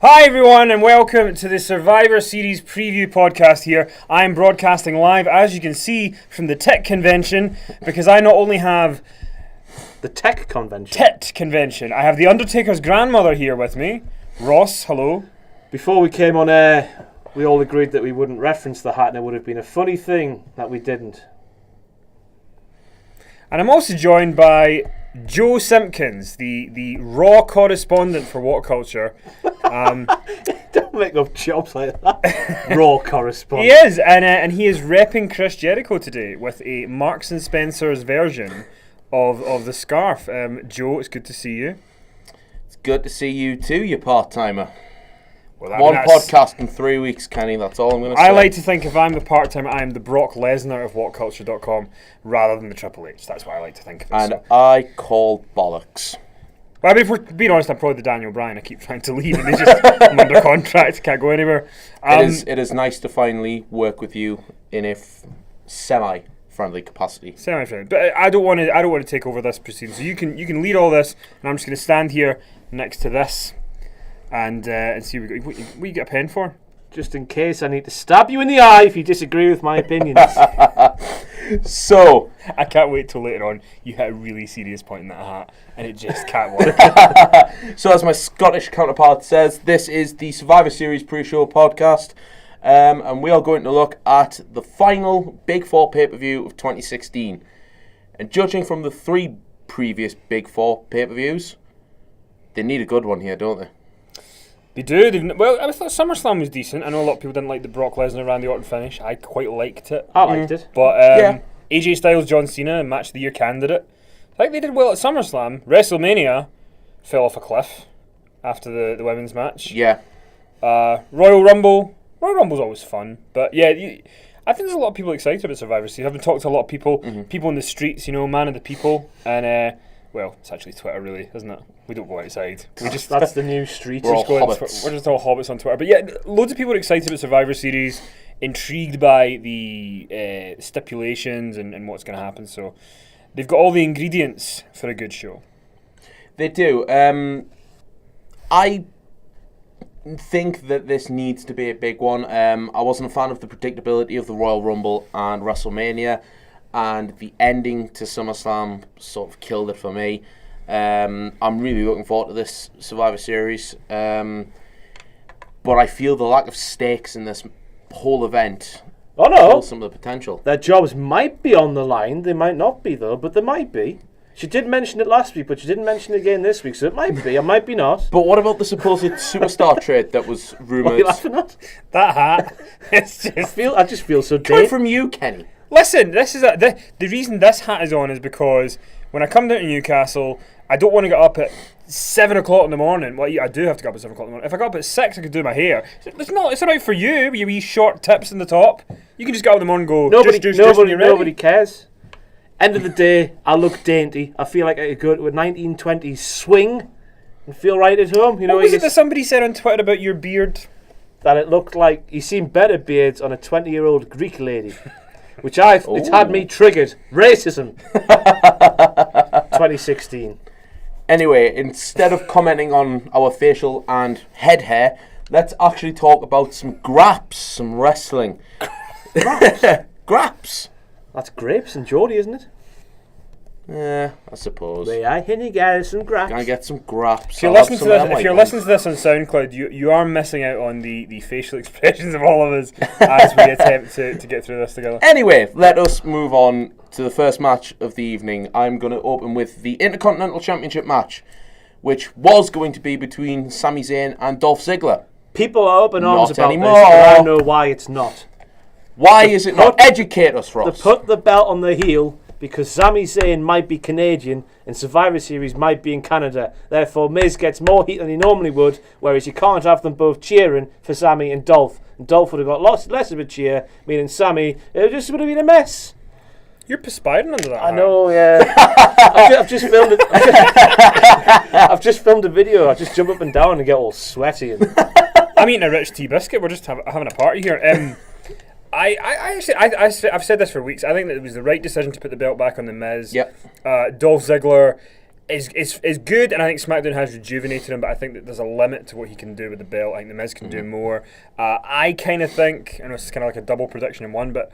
Hi everyone and welcome to the Survivor Series preview podcast here. I am broadcasting live, as you can see, from the tech convention, because I not only have the tech convention. TET convention, I have the Undertaker's grandmother here with me. Ross, hello. Before we came on air, we all agreed that we wouldn't reference the hat, and it would have been a funny thing that we didn't. And I'm also joined by Joe Simpkins, the Raw correspondent for What Culture. Don't make up jobs like that. Raw correspondent. He is, and he is repping Chris Jericho today with a Marks and Spencer's version of the scarf. Joe, it's good to see you. It's good to see you too, you part-timer. Well, One podcast in 3 weeks, Kenny, that's all I'm going to say. I like to think if I'm the part-timer, I am the Brock Lesnar of WhatCulture.com rather than the Triple H. That's what I like to think of it. And I call bollocks. Well, I mean, if we're being honest, I'm probably the Daniel Bryan. I keep trying to leave and I'm under contract, can't go anywhere. It is nice to finally work with you in a semi-friendly capacity. Semi-friendly. But I don't want to take over this proceeding. So you can lead all this, and I'm just going to stand here next to this and see what you get a pen for. Just in case I need to stab you in the eye if you disagree with my opinions. So, I can't wait till later on you hit a really serious point in that hat and it just can't work. So as my Scottish counterpart says, this is the Survivor Series pre-show podcast, and we are going to look at the final Big Four pay-per-view of 2016. And judging from the three previous Big Four pay-per-views, they need a good one here, don't they? They do. Well, I thought SummerSlam was decent. I know a lot of people didn't like the Brock Lesnar Randy Orton finish. I quite liked it. I liked it. But AJ Styles, John Cena, Match of the Year candidate. I think they did well at SummerSlam. WrestleMania fell off a cliff after the women's match. Yeah. Royal Rumble. Royal Rumble's always fun. But yeah, I think there's a lot of people excited about Survivor Series. I've been talking to a lot of people, people in the streets, man of the people. And, well, it's actually Twitter, really, isn't it? We don't go outside. That's the new street. We're just all hobbits on Twitter. But yeah, loads of people are excited about Survivor Series, intrigued by the stipulations and what's going to happen. So they've got all the ingredients for a good show. They do. I think that this needs to be a big one. I wasn't a fan of the predictability of the Royal Rumble and WrestleMania, and the ending to SummerSlam sort of killed it for me. I'm really looking forward to this Survivor Series, but I feel the lack of stakes in this whole event kills some of the potential. Their jobs might be on the line. They might not be, though, but they might be. She did mention it last week, but she didn't mention it again this week, so it might be. It might be not. But what about the supposed superstar trade that was rumoured? What are you laughing at? That hat. It's just... I just feel so Coming from you, Kenny. Listen, this is the reason this hat is on is because when I come down to Newcastle, I don't want to get up at 7 o'clock in the morning. Well, I do have to get up at 7 o'clock in the morning. If I got up at 6, I could do my hair. It's all right for you, with your wee short tips in the top. You can just get up in the morning and go, Nobody cares. End of the day, I look dainty. I feel like I could go to a 1920s swing and feel right at home. What was it that somebody said on Twitter about your beard? That it looked like you've seen better beards on a 20-year-old Greek lady. Which it's had me triggered. Racism. 2016. Anyway, instead of commenting on our facial and head hair, let's actually talk about some graps, some wrestling. Graps. That's grapes and Geordie, isn't it? Yeah, I suppose. May I get some graps? Gonna get some graps. If you're listening to this on SoundCloud, you are missing out on the facial expressions of all of us as we attempt to get through this together. Anyway, let us move on to the first match of the evening. I'm going to open with the Intercontinental Championship match, which was going to be between Sami Zayn and Dolph Ziggler. People are open arms about anymore. This, and I know why it's not. Why is it not? Educate us, Ross. They put the belt on the heel because Sami Zayn might be Canadian and Survivor Series might be in Canada. Therefore, Miz gets more heat than he normally would, whereas you can't have them both cheering for Sami and Dolph. And Dolph would have got less of a cheer, meaning Sami, it just would have been a mess. You're perspiring under that. I know, yeah. I've just filmed it. I've just filmed a video. I just jump up and down and get all sweaty. I'm eating a rich tea biscuit. We're just having a party here. I've said this for weeks. I think that it was the right decision to put the belt back on the Miz. Yep. Dolph Ziggler is good, and I think SmackDown has rejuvenated him, but I think that there's a limit to what he can do with the belt. I think The Miz can do more. I kind of think, I know it's kind of like a double prediction in one, but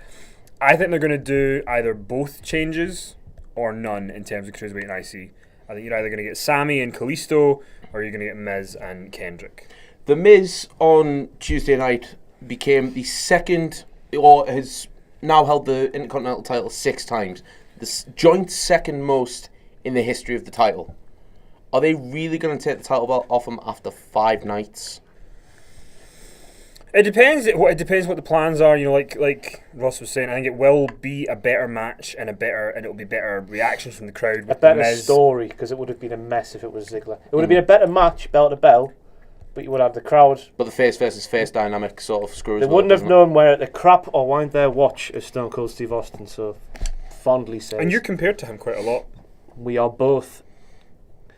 I think they're going to do either both changes or none in terms of Cruiserweight and IC. I think you're either going to get Sami and Kalisto, or you're going to get Miz and Kendrick. The Miz on Tuesday night became the second, or has now held the Intercontinental title 6 times. The joint second most in the history of the title. Are they really going to take the title belt off him after 5 nights? It depends. It depends what the plans are. You know, like Ross was saying, I think it will be a better match and it'll be better reactions from the crowd. A better story, because it would have been a mess if it was Ziggler. It would have been a better match, bell to bell, but you would have the crowd. But the face versus face dynamic sort of screws. They wouldn't have known whether to crap or wind their watch, as Stone Cold Steve Austin so fondly says. And you're compared to him quite a lot. We are both.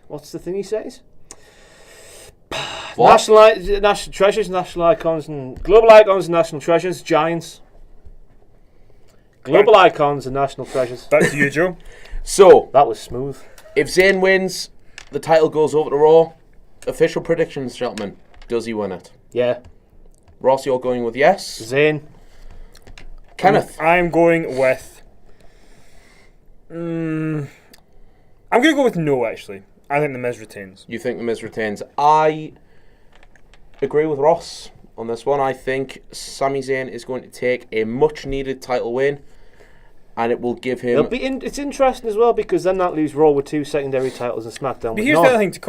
What's the thing he says? What? National treasures, national icons, and global icons and national treasures. Giants. Global icons and national treasures. Back to you, Joe. So That was smooth. if Zayn wins, the title goes over to Raw. Official predictions, gentlemen. Does he win it? Yeah. Ross, you're going with yes. Zayn. Kenneth. I'm going with. I'm going to go with no. Actually, I think the Miz retains. You think the Miz retains? I agree with Ross on this one. I think Sami Zayn is going to take a much-needed title win, and it will give him. It's interesting as well, because then that leaves Raw with 2 secondary titles and SmackDown. But here's the other thing to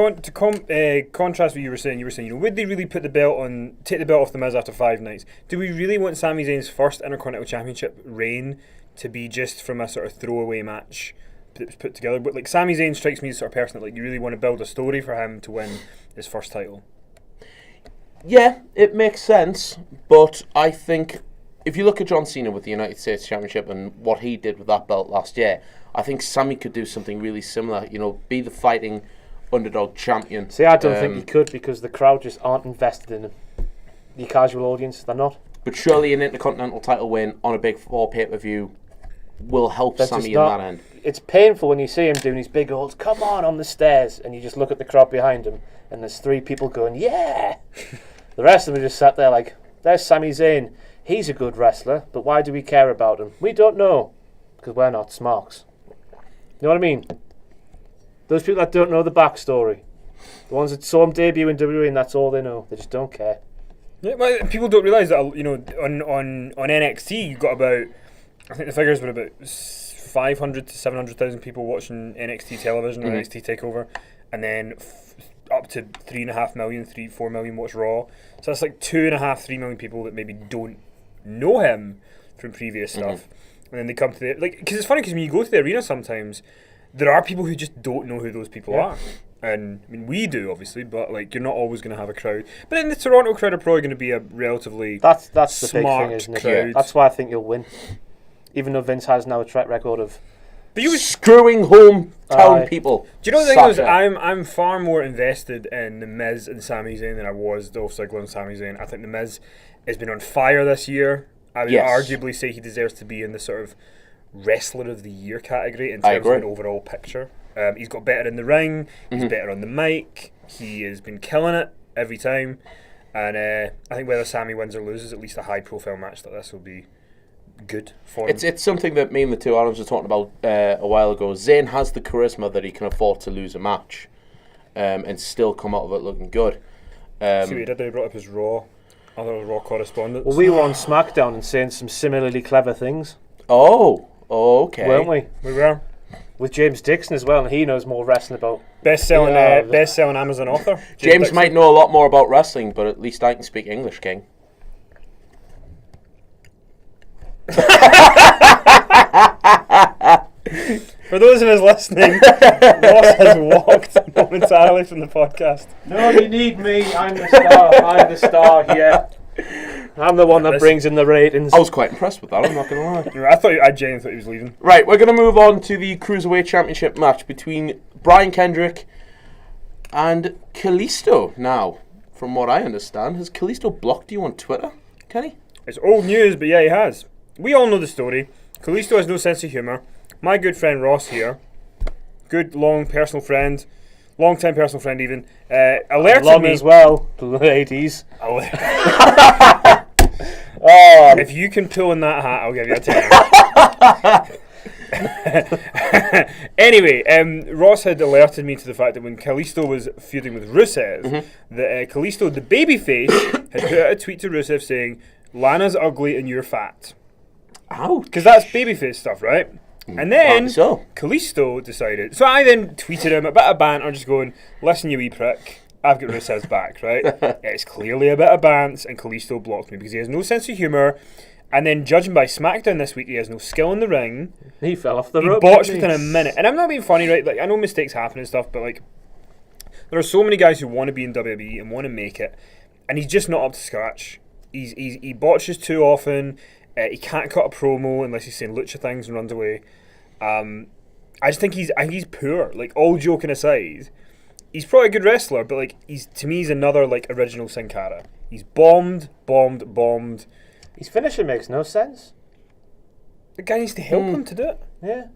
contrast what you were saying. You were saying, would they really take the belt off the Miz after 5 nights? Do we really want Sami Zayn's first Intercontinental Championship reign to be just from a sort of throwaway match that was put together? But like, Sami Zayn strikes me as the sort of person that like you really want to build a story for him to win his first title. Yeah, it makes sense, but I think if you look at John Cena with the United States Championship and what he did with that belt last year, I think Sami could do something really similar. You know, be the fighting underdog champion. See, I don't think he could, because the crowd just aren't invested in him. The casual audience, they're not. But surely an Intercontinental title win on a Big 4 pay-per-view will help Sami in that end. It's painful when you see him doing these big holds, come on the stairs, and you just look at the crowd behind him, and there's 3 people going, yeah! The rest of them are just sat there like, there's Sami Zayn. He's a good wrestler, but why do we care about him? We don't know, because we're not smarks. You know what I mean? Those people that don't know the backstory. The ones that saw him debut in WWE and that's all they know. They just don't care. Yeah, well, people don't realise that, you know, on NXT you've got about, I think the figures were about 500 to 700,000 people watching NXT television or NXT TakeOver, and then up to 3.5 million, 4 million watch Raw. So that's like 2.5, 3 million people that maybe don't know him from previous stuff, and then they come to the because it's funny because when you go to the arena sometimes there are people who just don't know who those people are, and I mean we do obviously, but like you're not always going to have a crowd. But then the Toronto crowd are probably going to be a relatively that's the big smart thing, isn't it? crowd. That's why I think you'll win, even though Vince has now a track record of screwing hometown people. Do you know the thing is, I'm far more invested in the Miz and Sami Zayn than I was Dolph Ziggler and Sami Zayn. I think the Miz has been on fire this year. I would arguably say he deserves to be in the sort of Wrestler of the Year category in terms of an overall picture. He's got better in the ring. He's better on the mic. He has been killing it every time. And I think whether Sami wins or loses, at least a high-profile match like this will be good for him. It's something that me and the two Adams were talking about a while ago. Zayn has the charisma that he can afford to lose a match and still come out of it looking good. See what he did there? He brought up his Raw Raw correspondents. Well, we were on SmackDown and saying some similarly clever things. Oh, okay. Weren't we? We were. With James Dixon as well, and he knows more wrestling about... Best-selling Amazon author. James might know a lot more about wrestling, but at least I can speak English, King. For those of us listening, Ross has walked momentarily from the podcast. No, you need me. I'm the star. I'm the star here. I'm the one that brings in the ratings. I was quite impressed with that, I'm not going to lie. I genuinely thought he was leaving. Right, we're going to move on to the Cruiserweight Championship match between Brian Kendrick and Kalisto. Now, from what I understand, has Kalisto blocked you on Twitter, Kenny? It's old news, but yeah, he has. We all know the story. Kalisto has no sense of humour. My good friend Ross here good long personal friend, long-time personal friend even, alerted Long me as well, to the ladies. If you can pull in that hat, I'll give you a tenner. Anyway, Ross had alerted me to the fact that when Kalisto was feuding with Rusev, that Kalisto, the babyface, had put out a tweet to Rusev saying, "Lana's ugly and you're fat." Ouch. Because that's babyface stuff, right? And then so. Kalisto decided. So I then tweeted him a bit of banter, just going, "Listen, you wee prick, I've got Rusev's back, right?" It's clearly a bit of bants, and Kalisto blocked me because he has no sense of humour. And then, judging by SmackDown this week, he has no skill in the ring. He fell off the He rope. botched within a minute. And I'm not being funny, right? Like, I know mistakes happen and stuff, but like, there are so many guys who want to be in WWE and want to make it, and he's just not up to scratch. He botches too often. He can't cut a promo unless he's saying lucha things and runs away. I just think he's poor. Like, all joking aside, he's probably a good wrestler, but like, to me he's another like original Sin Cara. He's bombed. His finisher makes no sense. The guy needs to help him to do it. Yeah.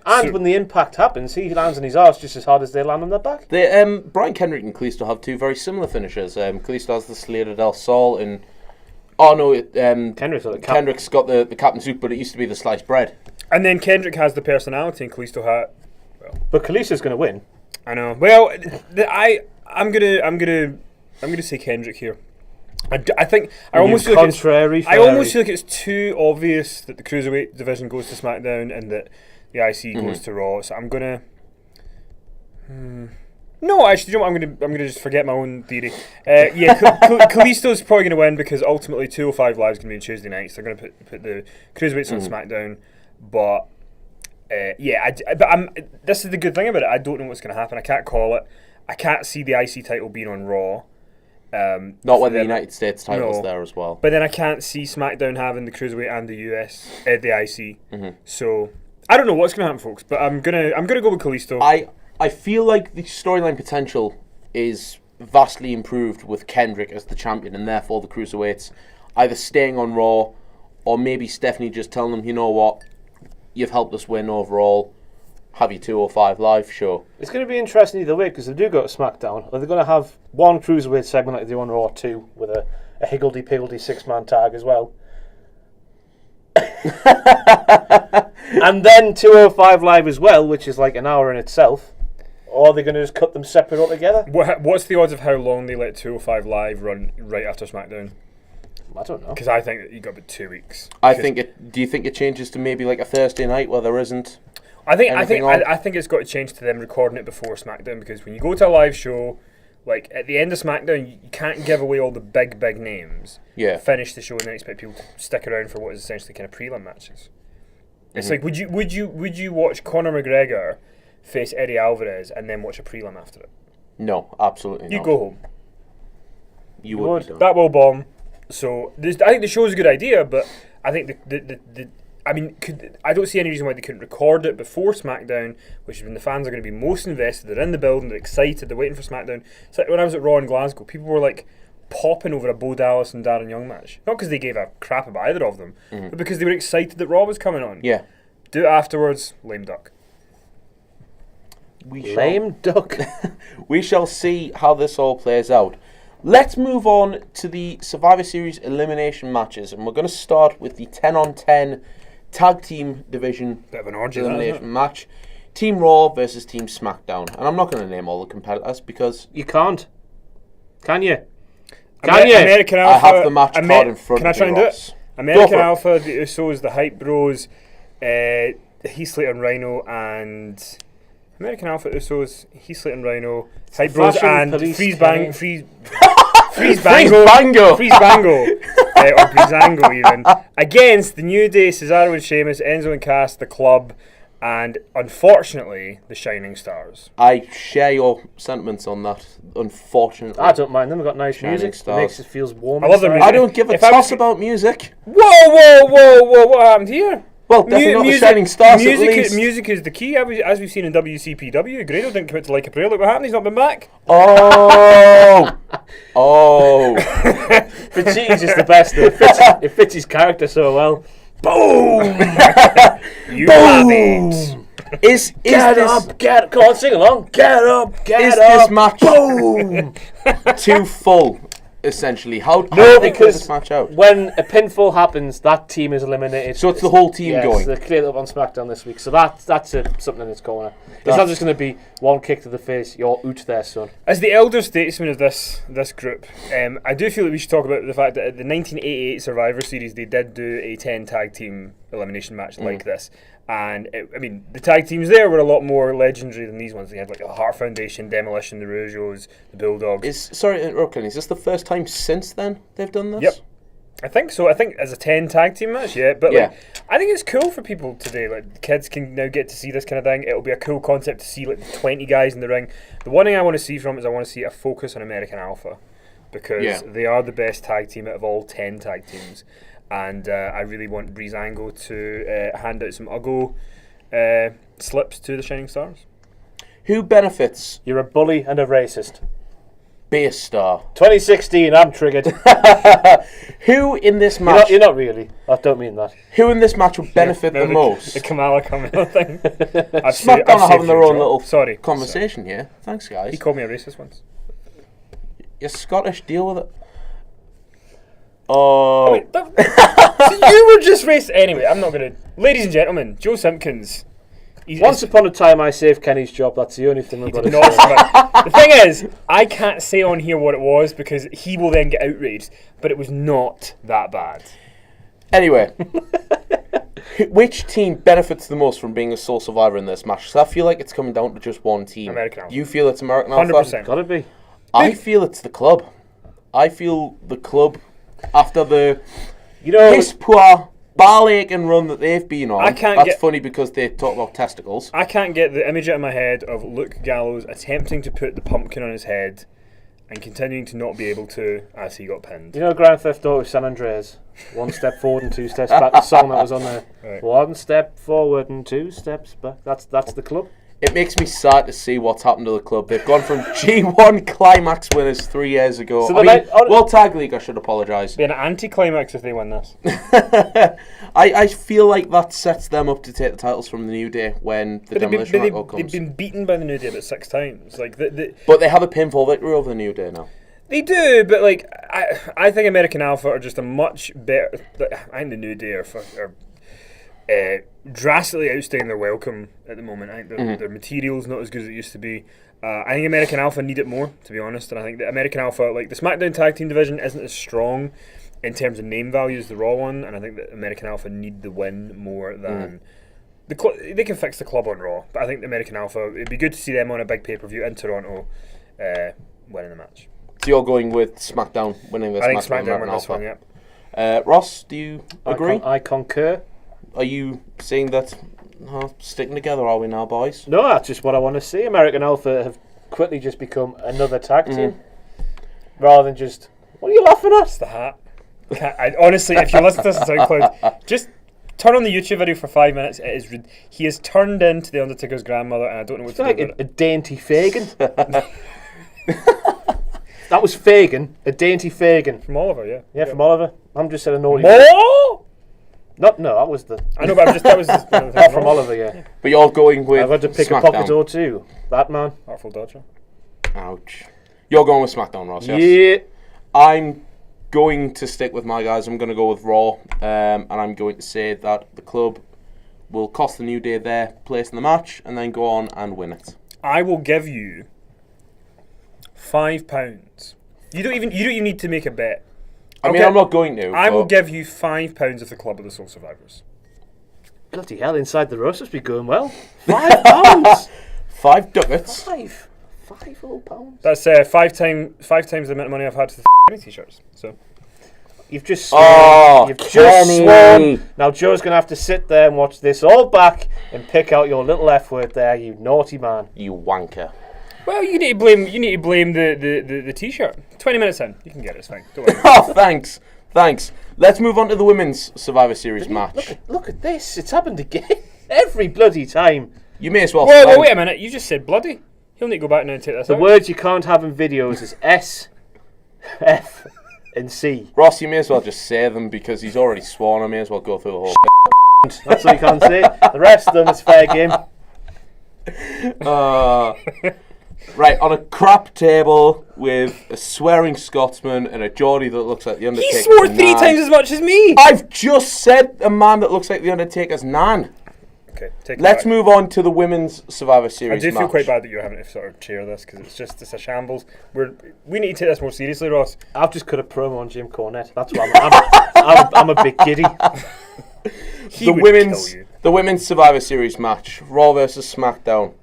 And when the impact happens, he lands on his arse just as hard as they land on their back. Brian Kendrick and Kalisto have two very similar finishers. Kalisto has the Slater del Sol, and Kendrick's got the Captain Soup, but it used to be the sliced bread. And then Kendrick has the personality, and Kalisto had. But Kalisto's going to win. I know. Well, I'm gonna say Kendrick here. I think I almost feel like it's too obvious that the Cruiserweight division goes to SmackDown and that the IC goes to Raw. So I'm gonna. No, actually, you know what? I'm gonna just forget my own theory. Kalisto's probably gonna win because ultimately 205 Live is gonna be on Tuesday nights. They're gonna put the Cruiserweights on SmackDown, but. This is the good thing about it. I don't know what's going to happen. I can't call it. I can't see the IC title being on Raw. Not when the United States title's there as well. But then I can't see SmackDown having the Cruiserweight and the US, the IC. So I don't know what's going to happen, folks. But I'm gonna go with Kalisto. I feel like the storyline potential is vastly improved with Kendrick as the champion, and therefore the Cruiserweights either staying on Raw, or maybe Stephanie just telling them, you know what, you've helped us win overall. Have your 205 Live show. It's going to be interesting either way because they do go to SmackDown. Are they going to have one Cruiserweight segment like they do on Raw 2 with a higgledy-piggledy 6-man tag as well? And then 205 Live as well, which is like an hour in itself. Or are they going to just cut them separate altogether? What's the odds of how long they let 205 Live run right after SmackDown? I don't know. Because I think that you got about 2 weeks. Do you think it changes to maybe like a Thursday night where there isn't? I think it's got to change to them recording it before SmackDown, because when you go to a live show, like at the end of SmackDown, you can't give away all the big names. Yeah. Finish the show and then expect people to stick around for what is essentially kind of prelim matches. It's like would you watch Conor McGregor face Eddie Alvarez and then watch a prelim after it? No, absolutely not. You go home. You would. That will bomb. So I think the show's a good idea, but I think I don't see any reason why they couldn't record it before SmackDown, which is when the fans are going to be most invested. They're in the building, they're excited, they're waiting for SmackDown. It's like when I was at Raw in Glasgow, people were like popping over a Bo Dallas and Darren Young match. Not because they gave a crap about either of them, but because they were excited that Raw was coming on. Yeah. Do it afterwards, lame duck. Lame duck. We shall see how this all plays out. Let's move on to the Survivor Series elimination matches, and we're going to start with the 10-on-10 tag team division Bit of an orgy, elimination match. Team Raw versus Team SmackDown. And I'm not going to name all the competitors because... You can't. Can you? American Alpha. I have the match card in front of me. Can I try and do it? American Alpha, the Usos, the Hype Bros, Heath Slater and Rhino, and... American Alpha, Usos, Heath Slater and Rhino, Hype Bros, and Freeze Bango, or Breezango even, against the New Day, Cesaro and Sheamus, Enzo and Cass, the Club, and unfortunately, the Shining Stars. I share your sentiments on that, unfortunately. I don't mind them, they've got nice Shining music, Stars. it makes it feels warm. I love their music. I don't give a toss about music. Whoa, what happened here? Well, definitely not the Shining Stars, at least. Music is the key, as we've seen in WCPW. Grado didn't commit to Like a Prayer. Look what happened, he's not been back. Oh! Fitzsimmons is the best. It fits his character so well. Boom! You have it. Get this, up, come on, sing along. Get up, get is up. this match Boom. too full? Essentially, how do No, they play because this match out? when a pinfall happens, that team is eliminated. So it's the whole team yes, going. they're cleared up on SmackDown this week. So that's something in its corner. It's not just going to be one kick to the face. You're out there, son. As the elder statesman of this group, I do feel that we should talk about the fact that at the 1988 Survivor Series, they did do a 10 tag team elimination match like this. And the tag teams there were a lot more legendary than these ones. They had like the Heart Foundation, Demolition, the Rougeaus, the Bulldogs. Sorry to interrupt, Kenny. Is this the first time since then they've done this? Yep. I think so. I think as a 10 tag team match, yeah. But Yeah. I think it's cool for people today. Like, the kids can now get to see this kind of thing. It'll be a cool concept to see like 20 guys in the ring. The one thing I want to see from it is I want to see a focus on American Alpha, because they are the best tag team out of all 10 tag teams. And I really want Breezango to hand out some Uggo slips to the Shining Stars. Who benefits? You're a bully and a racist. Base Star. 2016, I'm triggered. Who in this match? You're not really. I don't mean that. Who in this match would benefit the most? The Kamala Kamala thing. SmackDown are having their own little conversation here. Thanks, guys. He called me a racist once. You're Scottish. Deal with it. Oh. Wait, so you were just racist. Anyway, I'm not going to. Ladies and gentlemen, Joe Simpkins. Once upon a time, I saved Kenny's job. That's the only thing I've got to say. The thing is, I can't say on here what it was because he will then get outraged. But it was not that bad. Anyway, which team benefits the most from being a sole survivor in this match? 'Cause I feel like it's coming down to just one team. American Alpha. You feel it's American Alpha? 100%. Gotta be. I feel it's the club. I feel the club, after the You know, piss poor ball-aching run that they've been on. I can't That's get- funny because they talk about testicles. I can't get the image out of my head of Luke Gallows attempting to put the pumpkin on his head and continuing to not be able to as he got pinned. you know Grand Theft Auto San Andreas? One step forward and two steps back. The song that was on there. Right. One step forward and two steps back. That's the club. It makes me sad to see what's happened to the club. They've gone from G1 Climax winners 3 years ago. So World Tag League, I should apologise. Be an anti-climax if they win this. I feel like that sets them up to take the titles from the New Day when the Demolition Record they've comes. been beaten by the New Day about 6 times. Like But they have a pinfall victory over the New Day now. they do, but like I think American Alpha are just a much better. I think the New Day are drastically outstaying their welcome at the moment. I think their material's not as good as it used to be. I think American Alpha need it more, to be honest. And I think that American Alpha, like the SmackDown Tag Team division, isn't as strong in terms of name value as the Raw one. And I think that American Alpha need the win more than they can fix the club on Raw. But I think the American Alpha, it'd be good to see them on a big pay-per-view in Toronto, winning the match. So you're going with SmackDown winning this I think match? with SmackDown American win this Alpha. one. Yeah. Ross, do you agree? I concur. Are you saying that sticking together, are we now, boys? No, that's just what I want to see. American Alpha have quickly just become another tag team, rather than just. What are you laughing at? It's the hat. Honestly, if you listen to this on SoundCloud, just turn on the YouTube video for 5 minutes. It is he has turned into the Undertaker's grandmother, and I don't know what It's to like do about a dainty Fagin. That was Fagin, a dainty Fagin. From Oliver, yeah. Yeah, from Oliver. I'm just saying a naughty. More? No, that was the. I know, but that was just From Oliver, yeah. But you're going with I've had to pick SmackDown. a pocket or two. Batman. Artful Dodger. Ouch. You're going with SmackDown, Ross, yes? Yeah. I'm going to stick with my guys. I'm going to go with Raw, and I'm going to say that the club will cost the New Day their place in the match and then go on and win it. I will give you £5. You don't even need to make a bet. I mean, I'm not going to. I will give you £5 if the club are the sole survivors. Bloody hell, inside the roast must be going well. £5. 5 ducats. £5 whole pounds. That's five times the amount of money I've had for the t-shirts. So You've just sworn. Oh, You've just Kenny. sworn. Now Joe's going to have to sit there and watch this all back and pick out your little F word there, you naughty man. You wanker. well, you need to blame the t-shirt. 20 minutes in, you can get it. It's fine. Don't worry. Oh, thanks. Let's move on to the women's Survivor Series match. Look at this. It's happened again. Every bloody time. You may as well. Whoa, wait a minute. You just said bloody. He'll need to go back now and take this The out. words you can't have in videos is S, F, and C. Ross, you may as well just say them because he's already sworn. I may as well go through the whole. That's all you can't say. The rest of them is fair game. Right, on a crap table with a swearing Scotsman and a Geordie that looks like the Undertaker. He swore 3 times as much as me. I've just said a man that looks like the Undertaker's nan. Okay, take it Let's back. move on to the women's Survivor I Series do match. feel quite bad that you're having to sort of chair this because it's a shambles. We need to take this more seriously, Ross. I've just cut a promo on Jim Cornette. That's why I'm a bit giddy. The women's Survivor Series match, Raw versus SmackDown.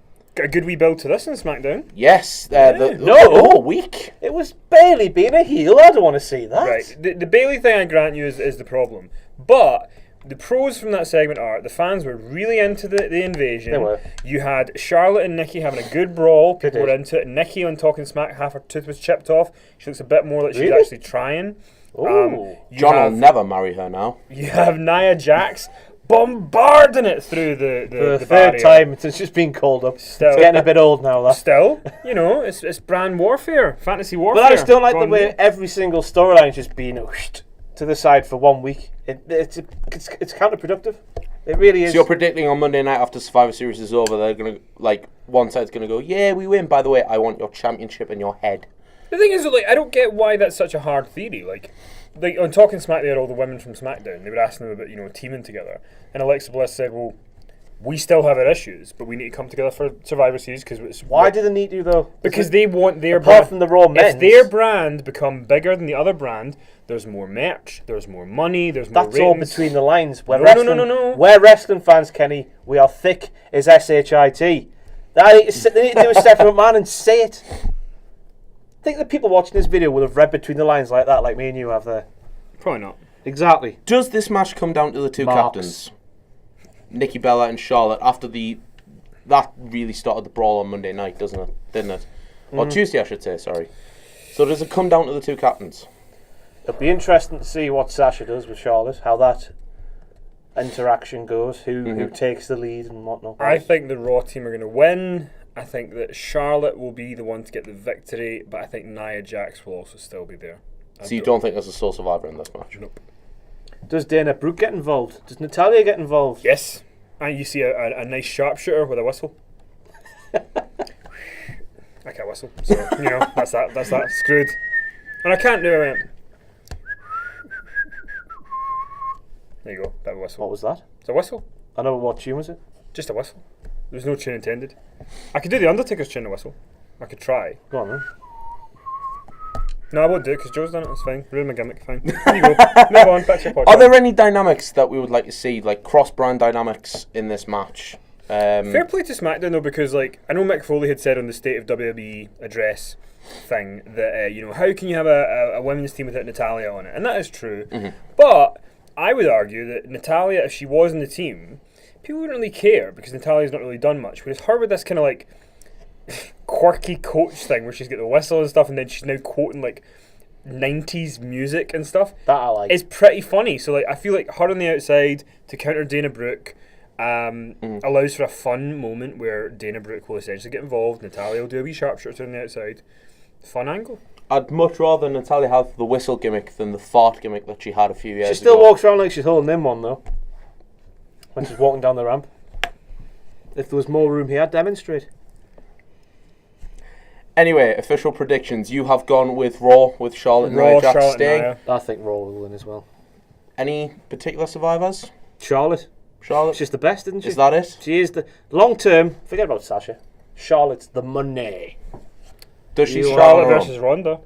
A good wee build to this in SmackDown. Yes, the No. whole week. It was Bailey being a heel. I don't want to see that. Right, the Bailey thing I grant you is the problem, but the pros from that segment are the fans were really into the invasion. They were. You had Charlotte and Nikki having a good brawl. People did. were into it. Nikki on Talking Smack, half her tooth was chipped off. She looks a bit more like she's Really? actually trying. Ooh. John will never marry her now. You have Nia Jax bombarding it through the For the barrier. third time, it's just been called up. Still. It's getting a bit old now, that. Still, it's brand warfare, fantasy warfare. But I just don't like the Gone way new. every single storyline's just been whooshed to the side for 1 week. It's counterproductive. It really is. So you're predicting on Monday night after Survivor Series is over, they're gonna one side's gonna go, yeah, we win. By the way, I want your championship in your head. The thing is, I don't get why that's such a hard theory. Like on Talking Smack, they had all the women from SmackDown. They were asking them about, teaming together. And Alexa Bliss said, well, we still have our issues, but we need to come together for Survivor Series because Why do they need to, though? Because they want their Apart brand. from the Raw men's. If their brand become bigger than the other brand, there's more merch, there's more money, there's more That's all ratings. between the lines. We're No, wrestling, no. We're wrestling fans, Kenny. We are thick as SHIT. They need to do a Stephanie McMahon and say it. I think the people watching this video will have read between the lines like that, like me and you have there. Probably not. Exactly. Does this match come down to the two Marks. captains, Nikki Bella and Charlotte? After that really started the brawl on Monday night, doesn't it? Didn't it? Or Tuesday, I should say. Sorry. So does it come down to the two captains? It'll be interesting to see what Sasha does with Charlotte, how that interaction goes, who takes the lead and whatnot. I think the Raw team are going to win. I think that Charlotte will be the one to get the victory, but I think Nia Jax will also still be there. So you don't think there's a sole survivor in this match? Nope. Does Dana Brooke get involved? Does Natalia get involved? Yes. And you see a nice sharpshooter with a whistle. I can't whistle, so that's that. Screwed. And I can't do it. There you go. That whistle. What was that? It's a whistle. I know what tune was it? Just a whistle. There's no tune intended. I could do the Undertaker's tune to whistle. I could try. Go on then. No, I won't do it because Joe's done it. It's fine. Ruin my gimmick. Fine. There you go. Move on. Back to your podcast. Are there any dynamics that we would like to see, like cross-brand dynamics in this match? Fair play to SmackDown though, because I know Mick Foley had said on the State of WWE address thing that how can you have a women's team without Natalia on it, and that is true. But I would argue that Natalia, if she was in the team, people wouldn't really care because Natalia's not really done much. Whereas her with this kind of quirky coach thing where she's got the whistle and stuff, and then she's now quoting 90s music and stuff. That I like. It's pretty funny. So I feel like her on the outside to counter Dana Brooke allows for a fun moment where Dana Brooke will essentially get involved. Natalia will do a wee sharpshooter on the outside. Fun angle. I'd much rather Natalia have the whistle gimmick than the fart gimmick that she had a few years ago. She still walks around like she's holding in one though. When she's walking down the ramp. If there was more room here, demonstrate. Anyway, official predictions. You have gone with Raw with Charlotte and Nia Jax Charlotte, staying. Nia. I think Raw will win as well. Any particular survivors? Charlotte. Charlotte? She's the best, isn't she? Is that it? She is the long term. Forget about Sasha. Charlotte's the money. Does she Charlotte Ronda? versus Ronda.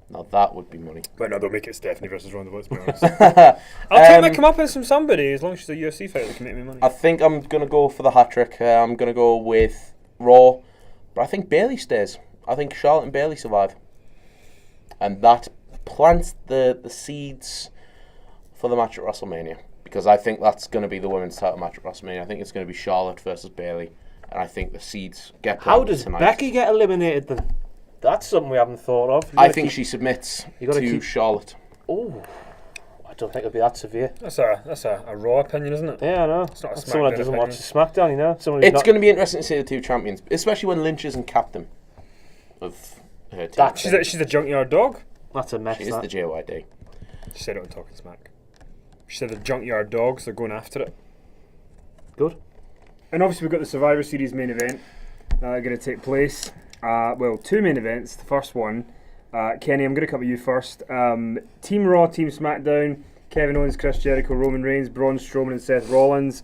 Now that would be money. But no, they'll make it Stephanie versus Ronda. Let's be honest. I'll take my comeuppance from somebody as long as she's a UFC fighter that can make me money. I think I'm going to go for the hat trick. I'm going to go with Raw. But I think Bayley stays. I think Charlotte and Bayley survive. And that plants the seeds for the match at WrestleMania. Because I think that's going to be the women's title match at WrestleMania. I think it's going to be Charlotte versus Bayley. And I think the seeds get How planted does tonight. Becky get eliminated then? That's something we haven't thought of. I think she submits gotta to keep- Charlotte. Oh, I don't think it'll be that severe. That's a Raw opinion, isn't it? Yeah, I know. It's not a That's someone that SmackDown doesn't opinion. watch the SmackDown, Someone who's It's not- going to be interesting to see the two champions, especially when Lynch isn't captain of her team. That's She's a junkyard dog. That's a mess. She is that. the JYD. She said it on Talking Smack. She said the junkyard dogs, they're going after it. Good. And obviously we've got the Survivor Series main event going to take place. Well, two main events. The first one, Kenny, I'm going to come to you first. Team Raw, Team SmackDown, Kevin Owens, Chris Jericho, Roman Reigns, Braun Strowman and Seth Rollins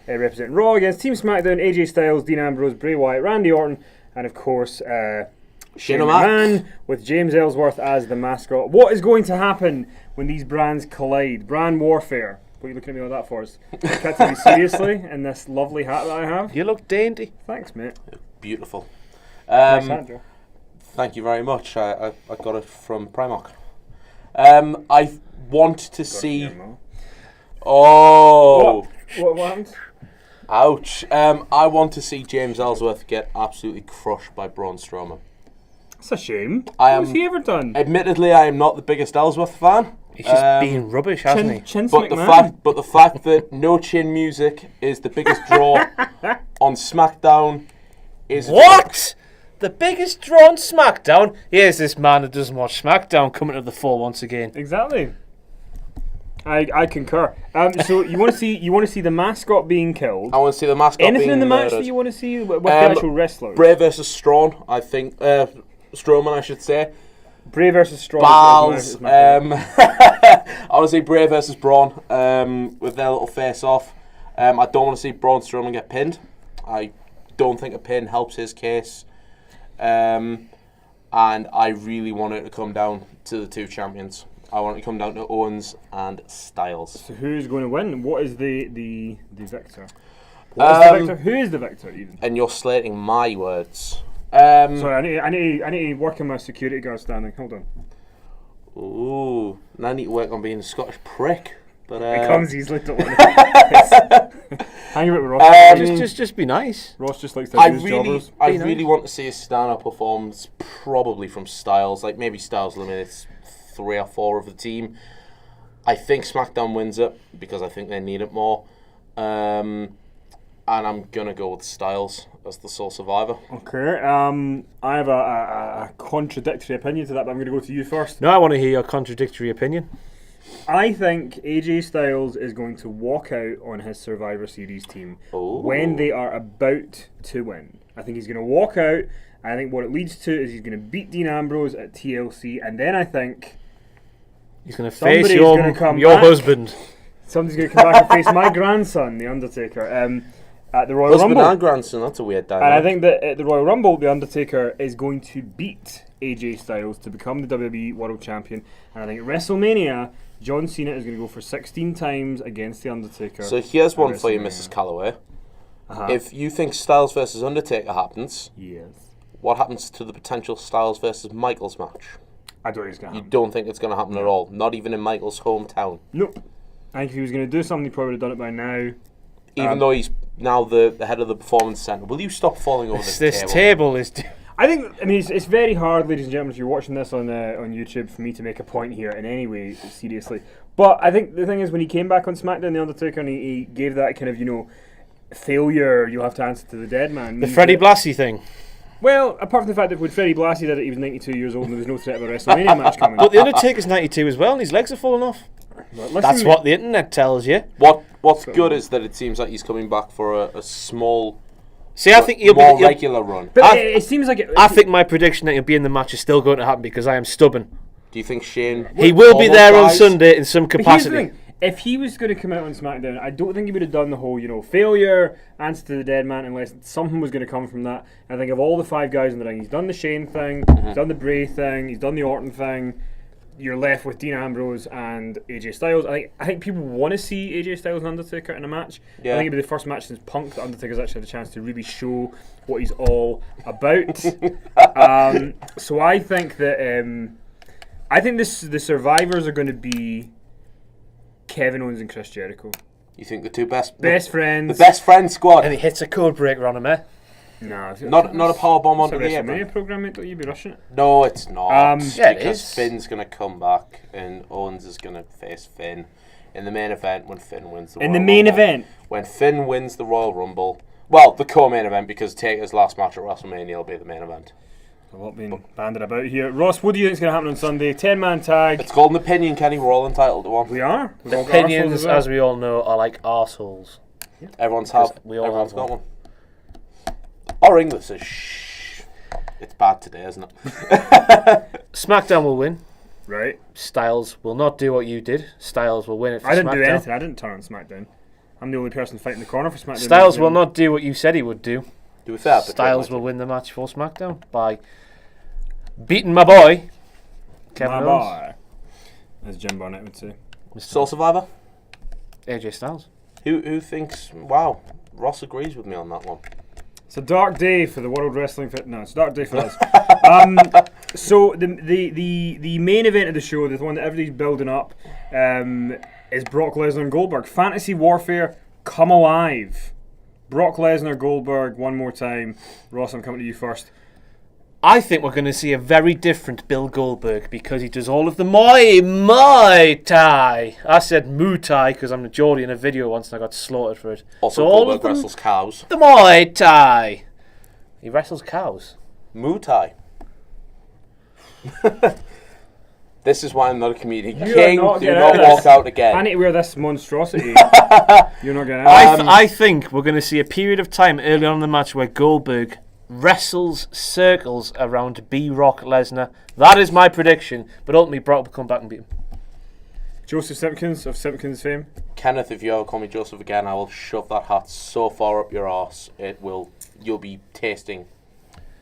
representing Raw against Team SmackDown, AJ Styles, Dean Ambrose, Bray Wyatt, Randy Orton, and of course Shane McMahon with James Ellsworth as the mascot. What is going to happen when these brands collide? Brand warfare. What are you looking at me like that for? Can't take me seriously in this lovely hat that I have. You look dainty. Thanks, mate. Beautiful. Nice hat, Joe. Thank you very much. I got it from Primark. I want to see. Oh. What happened? Ouch. I want to see James Ellsworth get absolutely crushed by Braun Strowman. That's a shame. What has he ever done? Admittedly, I am not the biggest Ellsworth fan. He's just being rubbish, hasn't he? But the fact that no chin music is the biggest draw on SmackDown is what? The biggest draw on SmackDown? Here's this man that doesn't watch SmackDown coming to the fore once again. Exactly. I concur. So you want to see the mascot being killed? I want to see the mascot. Anything being in the match murdered. that you want to see with the actual wrestlers? Bray versus Strowman, I think. Strowman, I should say. Bray versus Strowman. Balls. I want to see Bray versus Braun with their little face-off. I don't want to see Braun Strowman get pinned. I don't think a pin helps his case. And I really want it to come down to the two champions. I want it to come down to Owens and Styles. So who's going to win? What is the victor? What is the victor? Who is the victor even? And you're slating my words. Sorry, I need to work on my security guard standing. Hold on. Ooh, and I need to work on being a Scottish prick. But it comes easily. Don't worry. Hang about with Ross. Just be nice. Ross just likes to use jobbers. I really want to see a stand-up performance, probably from Styles. Like maybe Styles eliminates 3 or 4 of the team. I think SmackDown wins it because I think they need it more. And I'm gonna go with Styles as the sole survivor. Okay. I have a contradictory opinion to that, but I'm gonna go to you first. No, I want to hear your contradictory opinion. I think AJ Styles is going to walk out on his Survivor Series team when they are about to win. I think he's going to walk out. I think what it leads to is he's going to beat Dean Ambrose at TLC, and then I think he's going to face your husband. Somebody's going to come back and face my grandson, The Undertaker, at the Royal Husband Rumble. and grandson, that's a weird dynamic. And I think that at the Royal Rumble, The Undertaker is going to beat AJ Styles to become the WWE World Champion. And I think at WrestleMania, John Cena is going to go for 16 times against The Undertaker. So here's one for you, Mrs. Calloway. If you think Styles versus Undertaker happens, yes, what happens to the potential Styles versus Michaels match? I don't think it's going to happen. You don't think it's going to happen at all? Not even in Michaels' hometown? Nope. I think if he was going to do something, he probably would have done it by now. Even though he's now the head of the performance centre. Will you stop falling over this table? This table is... I mean, it's very hard, ladies and gentlemen, if you're watching this on YouTube, for me to make a point here in any way, seriously. But I think the thing is, when he came back on SmackDown, The Undertaker, and he gave that kind of, failure, you'll have to answer to the dead man. The Freddie Blassie thing. Well, apart from the fact that when Freddie Blassie did it, he was 92 years old and there was no threat of a WrestleMania match coming. But The Undertaker's 92 as well, and his legs are falling off. That's what the internet tells you. What's good is that it seems like he's coming back for a small... See, I think he'll more be regular run. But it seems like I think my prediction that he'll be in the match is still going to happen because I am stubborn. Do you think Shane... He will be there on Sunday in some capacity. Here's the thing. If he was going to come out on SmackDown, I don't think he would have done the whole, failure, answer to the dead man, unless something was going to come from that. I think of all the 5 guys in the ring, he's done the Shane thing, he's done the Bray thing, he's done the Orton thing. You're left with Dean Ambrose and AJ Styles. I think people want to see AJ Styles and Undertaker in a match. Yeah. I think it'll be the first match since Punk that Undertaker's actually had a chance to really show what he's all about. So I think that the survivors are going to be Kevin Owens and Chris Jericho. You think the two best friends? The best friend squad. And he hits a code breaker on him, eh? No, not a powerbomb onto the apron. WrestleMania program, mate. Don't you be rushing it? No, it's not. Yeah, it because is. Finn's gonna come back and Owens is gonna face Finn in the main event when Finn wins the Royal Rumble. When Finn wins the Royal Rumble, well, the co-main event because Taker's last match at WrestleMania will be the main event. A lot being banded about here. Ross, what do you think is going to happen on Sunday? 10-man tag. It's called an opinion, Kenny. We're all entitled to one. We are. Opinions, as we all know, are like arseholes. Yeah. Everyone's got one. Our English is shh. It's bad today, isn't it? SmackDown will win. Right. Styles will not do what you did. Styles will win it for I didn't do SmackDown. anything. I didn't turn on SmackDown. I'm the only person fighting the corner for SmackDown. Styles will not do what you said he would do. To be fair, but Styles will win the match for SmackDown by beating my boy, Kevin My Owens. boy. As Jim Barnett would say. Soul Survivor? AJ Styles. Who thinks, wow, Ross agrees with me on that one. It's a dark day for the World Wrestling Fit. No, it's a dark day for us. So the main event of the show, the one that everybody's building up, is Brock Lesnar and Goldberg. Fantasy Warfare, come alive. Brock Lesnar, Goldberg, one more time. Ross, I'm coming to you first. I think we're going to see a very different Bill Goldberg because he does all of the Muay Thai. I said Muay Thai because I'm a Geordie in a video once and I got slaughtered for it. Also, so all Goldberg of them, wrestles cows. the Muay Thai. He wrestles cows. Muay Thai. This is why I'm not a comedian. You King, are not do getting not out of walk this. out again. I need to wear this monstrosity. You're not going to. I think we're going to see a period of time early on in the match where Goldberg wrestles circles around Brock Lesnar. That is my prediction, but ultimately Brock will come back and beat him. Joseph Simpkins of Simpkins fame. Kenneth, if you ever call me Joseph again, I will shove that hat so far up your arse. You'll be tasting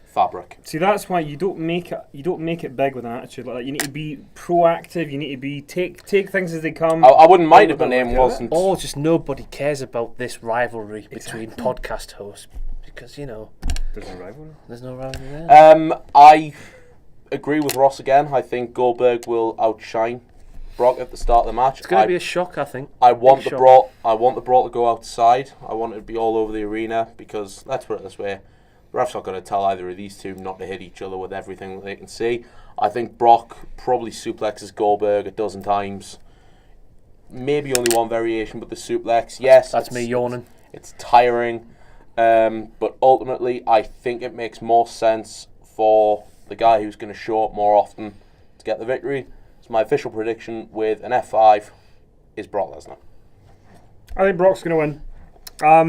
fabric. See, that's why you don't make it big with an attitude like that. You need to be proactive. You need to be take things as they come. I wouldn't mind if my name wasn't. Or just nobody cares about this rivalry between podcast hosts because, you know, There's no rivalry. there's no rivalry there. I agree with Ross again. I think Goldberg will outshine Brock at the start of the match. It's going to be a shock, I think. I want Big the shock. brawl. I want the brawl to go outside. I want it to be all over the arena because let's put it this way: the refs not going to tell either of these two not to hit each other with everything that they can see. I think Brock probably suplexes Goldberg a dozen times. Maybe only one variation, but the suplex, yes, That's me yawning. It's tiring, but ultimately, I think it makes more sense for the guy who's going to show up more often to get the victory. So my official prediction with an F5 is Brock Lesnar. I think Brock's going to win.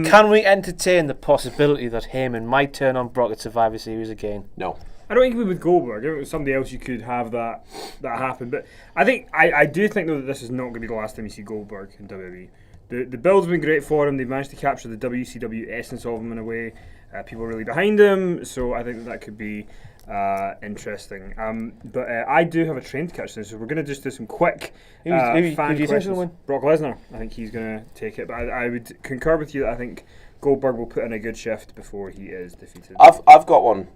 Can we entertain the possibility that Heyman might turn on Brock at Survivor Series again? No. I don't think it would be with Goldberg. If it was somebody else, you could have that happen. But I think I do think though that this is not going to be the last time you see Goldberg in WWE. The build's been great for him. They've managed to capture the WCW essence of him in a way. People are really behind him, so I think that could be interesting. But I do have a train to catch, so we're going to just do some quick fan who do you think's questions. gonna win? Brock Lesnar. I think he's going to take it. But I would concur with you that I think Goldberg will put in a good shift before he is defeated. I've got one.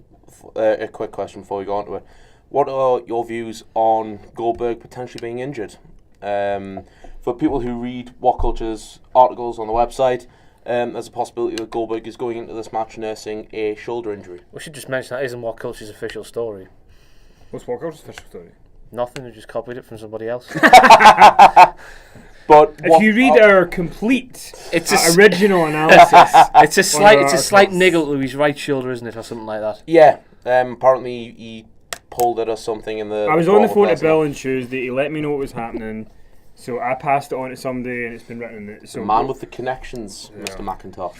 A quick question before we go on to it. What are your views on Goldberg potentially being injured? For people who read What Culture's articles on the website, there's a possibility that Goldberg is going into this match nursing a shoulder injury. We should just mention that isn't What Culture's official story. What's Walker's official story? Nothing, we just copied it from somebody else. But If you read our complete It's a original analysis, It's a slight articles. niggle to his right shoulder, isn't it, or something like that? yeah, apparently he pulled it or something in the. I was on the phone to Lesnar. Bill on Tuesday. He let me know what was happening, so I passed it on to somebody, and it's been written in it. So Man with the connections, Mr. McIntosh.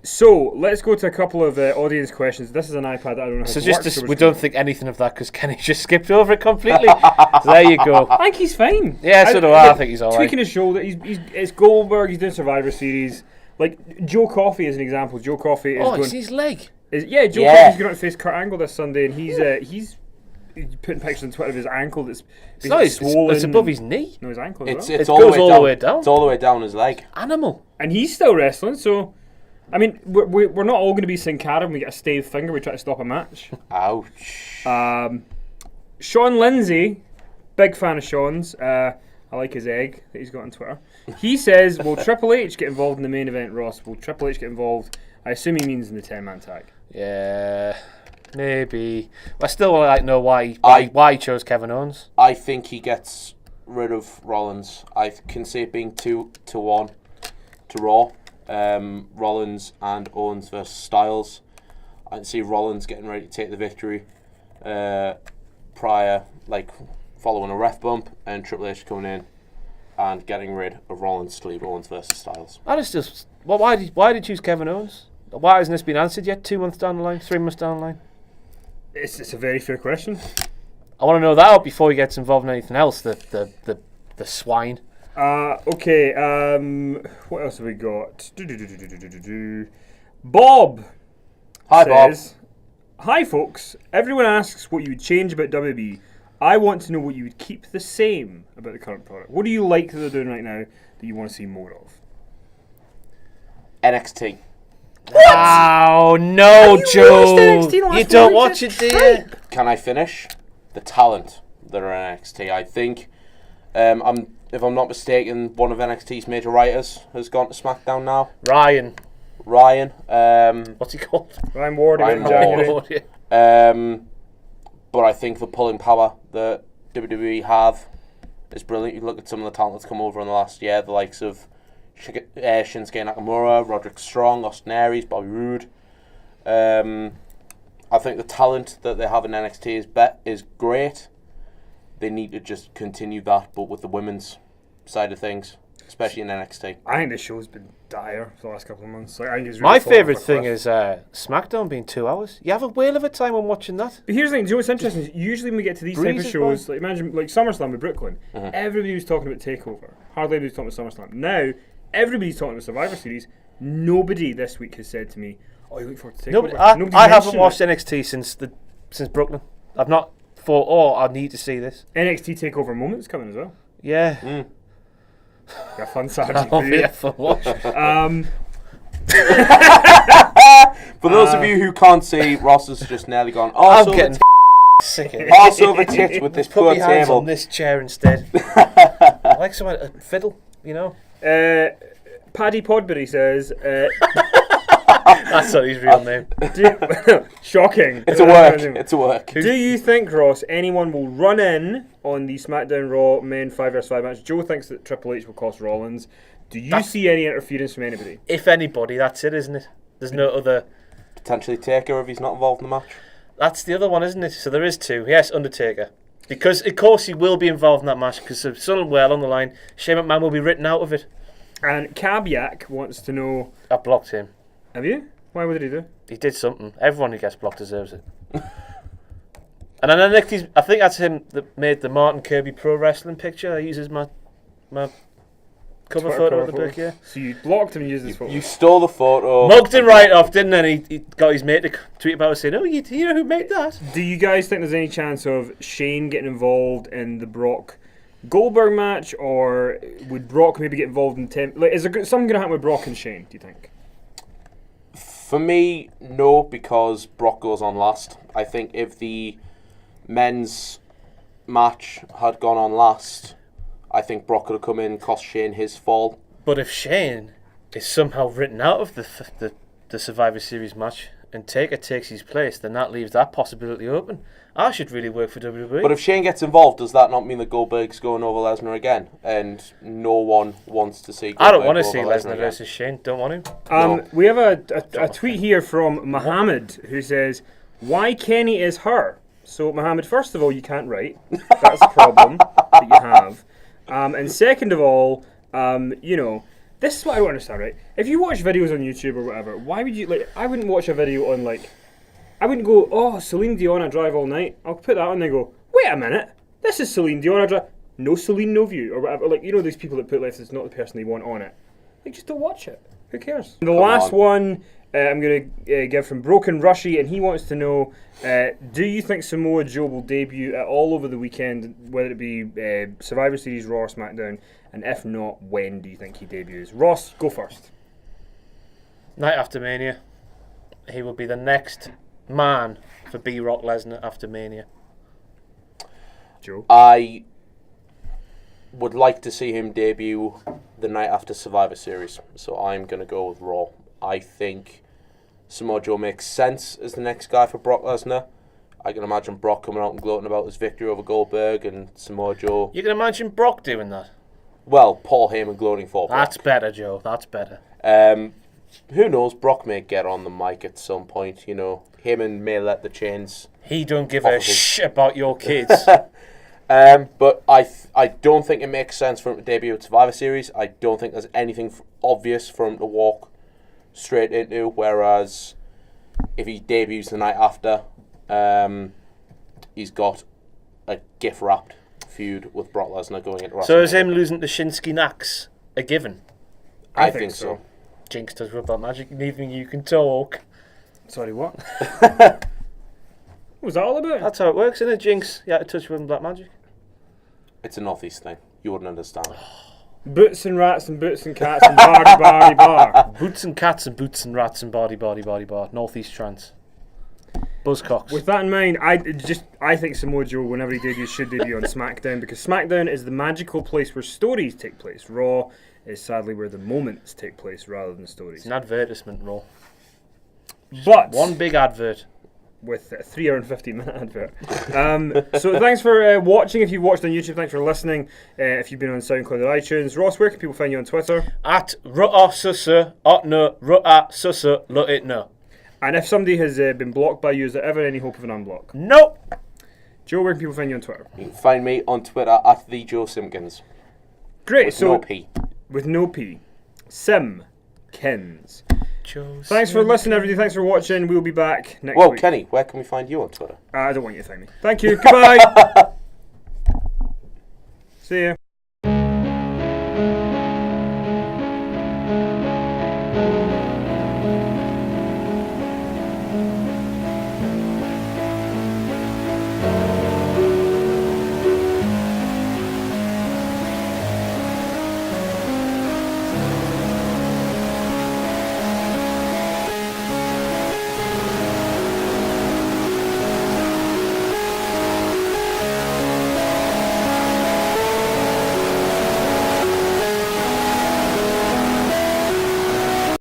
So let's go to a couple of audience questions. This is an iPad that I don't know how So to just work, so we we're don't think anything of that because Kenny just skipped over it completely. So there you go. I think he's fine. Yeah, so do I. I think he's all right. Tweaking his shoulder. It's Goldberg. He's doing Survivor Series. Like Joe Coffey is an example. Joe Coffey is Oh, going. it's his leg. Joe Yeah. Coffey's going to face Kurt Angle this Sunday, and he's putting pictures on Twitter of his ankle that's It's not his, swollen. it's above his knee. No, his ankle as It's well. it's It all, goes the way all down. the way down. It's all the way down his leg. Animal. And he's still wrestling, so I mean, we're not all going to be Sin Cara when we get a staved finger. We try to stop a match. Ouch. Sean Lindsay, big fan of Sean's. I like his egg that he's got on Twitter. He says, "Will Triple H get involved in the main event, Ross? Will Triple H get involved?" I assume he means in the 10-man tag. Yeah, maybe. I still want to like know why he chose Kevin Owens. I think he gets rid of Rollins. I can see it being 2-1 to Raw. Rollins and Owens versus Styles. I can see Rollins getting ready to take the victory prior, like following a ref bump, and Triple H coming in and getting rid of Rollins to leave Owens versus Styles. I just why did you choose Kevin Owens? Why hasn't this been answered yet? 2 months down the line, 3 months down the line. It's a very fair question. I want to know that out before he gets involved in anything else. The swine. Okay. What else have we got? Bob Hi, says, "Hi, folks. Everyone asks what you would change about WWE. I want to know what you would keep the same about the current product. What do you like that they're doing right now that you want to see more of?" NXT. Oh no, Joe! You don't watch it, do you? Can I finish? The talent that are in NXT. I think, if I'm not mistaken, one of NXT's major writers has gone to SmackDown now. Ryan. What's he called? Ryan Ward. Ryan in January. Ward, yeah. But I think the pulling power that WWE have is brilliant. You look at some of the talent that's come over in the last year, the likes of Shinsuke Nakamura, Roderick Strong, Austin Aries, Bobby Roode. I think the talent that they have in NXT is great. They need to just continue that, but with the women's side of things, especially in NXT. I think the show's been dire for the last couple of months. Like, I think it's really My fallen favourite off a thing cliff. is SmackDown being 2 hours. You have a whale of a time when watching that. But here's the thing, do you know what's interesting? Is usually when we get to these type of Breezes shows, like imagine like SummerSlam with Brooklyn, everybody was talking about TakeOver. Hardly anybody was talking about SummerSlam. Now, everybody's talking about Survivor Series. Nobody this week has said to me, "Oh, you look forward to TakeOver." I haven't watched NXT since Brooklyn. I've not thought, oh, I need to see this. NXT TakeOver moment's coming as well. Yeah. Got a fun Saturday That'll for be you. a fun watch. For those of you who can't see, Ross has just nearly gone. I'm getting sick of it. Arse over tits with this Put poor my hands table. on this chair instead. I like someone a fiddle, you know. Paddy Podbury says, That's not his real name. shocking. It's a work. It's a work. Do you think, Ross, anyone will run in on the SmackDown Raw men 5 vs 5 match? Joe thinks that Triple H will cost Rollins. Do you see any interference from anybody? If anybody, that's it, isn't it? There's no other. Potentially Taker if he's not involved in the match. That's the other one, isn't it? So there is 2. Yes, Undertaker. Because, of course, he will be involved in that match because there's something well on the line. Shane McMahon will be written out of it. And Cabiak wants to know... I blocked him. Have you? Why would he do? He did something. Everyone who gets blocked deserves it. And then I think that's him that made the Martin Kirby Pro Wrestling picture. I uses my cover Twitter photo of cover the book, photo. yeah. So you blocked him and used his photo. You stole the photo. Mugged him right off, didn't he? And he got his mate to tweet about it saying, "Oh, you know who made that?" Do you guys think there's any chance of Shane getting involved in the Brock Goldberg match, or would Brock maybe get involved in is there something going to happen with Brock and Shane? Do you think? For me, no, because Brock goes on last. I think if the men's match had gone on last, I think Brock could have come in, cost Shane his fall. But if Shane is somehow written out of the Survivor Series match and Taker takes his place, then that leaves that possibility open. I should really work for WWE. But if Shane gets involved, does that not mean that Goldberg's going over Lesnar again? And no one wants to see Goldberg I don't want to go see over Lesnar again. versus Shane. Don't want him. No. We have a tweet here from Mohammed who says, "Why Kenny is her?" So Mohammed, first of all, you can't write. That's a problem that you have. And second of all, this is what I don't understand, right? If you watch videos on YouTube or whatever, why would you, I wouldn't watch a video on, I wouldn't go, "Oh, Celine Dion, I drive all night." I'll put that on and then go, "Wait a minute, this is Celine Dion, I drive, no Celine, no view," or whatever. These people that put it's not the person they want on it. Just don't watch it. Who cares? The last one I'm going to give from Broken Rushy, and he wants to know, do you think Samoa Joe will debut at all over the weekend, whether it be Survivor Series, Raw, or SmackDown? And if not, when do you think he debuts? Ross, go first. Night after Mania. He will be the next man for B-Rock Lesnar after Mania. Joe? I would like to see him debut the night after Survivor Series, so I'm going to go with Raw. I think Samoa Joe makes sense as the next guy for Brock Lesnar. I can imagine Brock coming out and gloating about his victory over Goldberg, and Samoa Joe... You can imagine Brock doing that? Well, Paul Heyman gloating for Brock. That's better, Joe. That's better. Who knows? Brock may get on the mic at some point, Heyman may let the chains... He don't give a shit about your kids. But I don't think it makes sense for him to debut at Survivor Series. I don't think there's anything obvious for him to walk straight into, whereas if he debuts the night after, he's got a gift-wrapped feud with Brock Lesnar going into WrestleMania. So is him losing to Shinsuke Nax a given? I think so. Jinx does rub that magic, leaving you can talk. Sorry, what? What was that all about? That's how it works, isn't it, Jinx? You had to touch with black magic. It's a Northeast thing. You wouldn't understand. Boots and rats and boots and cats and bar. Boots and cats and boots and rats and body bar. Northeast trance. Buzzcocks. With that in mind, I think Samoa Joe, whenever he debuts, should debut on SmackDown, because SmackDown is the magical place where stories take place. Raw is sadly where the moments take place rather than stories. It's an advertisement, Raw. But one big advert. With a 3 hour and 15-minute advert. So thanks for watching. If you've watched on YouTube, thanks for listening. If you've been on SoundCloud or iTunes. Ross, where can people find you on Twitter? At Ru'asusa, Ru'asusa, Lu'itna. And if somebody has been blocked by you, is there ever any hope of an unblock? Nope. Joe, where can people find you on Twitter? You can find me on Twitter at the Joe Simpkins. Great. With so no P. With no P. Simpkins. Thanks for listening, everybody. Thanks for watching. We'll be back next week. Kenny, where can we find you on Twitter? I don't want you to thank me. Thank you. Goodbye. See ya.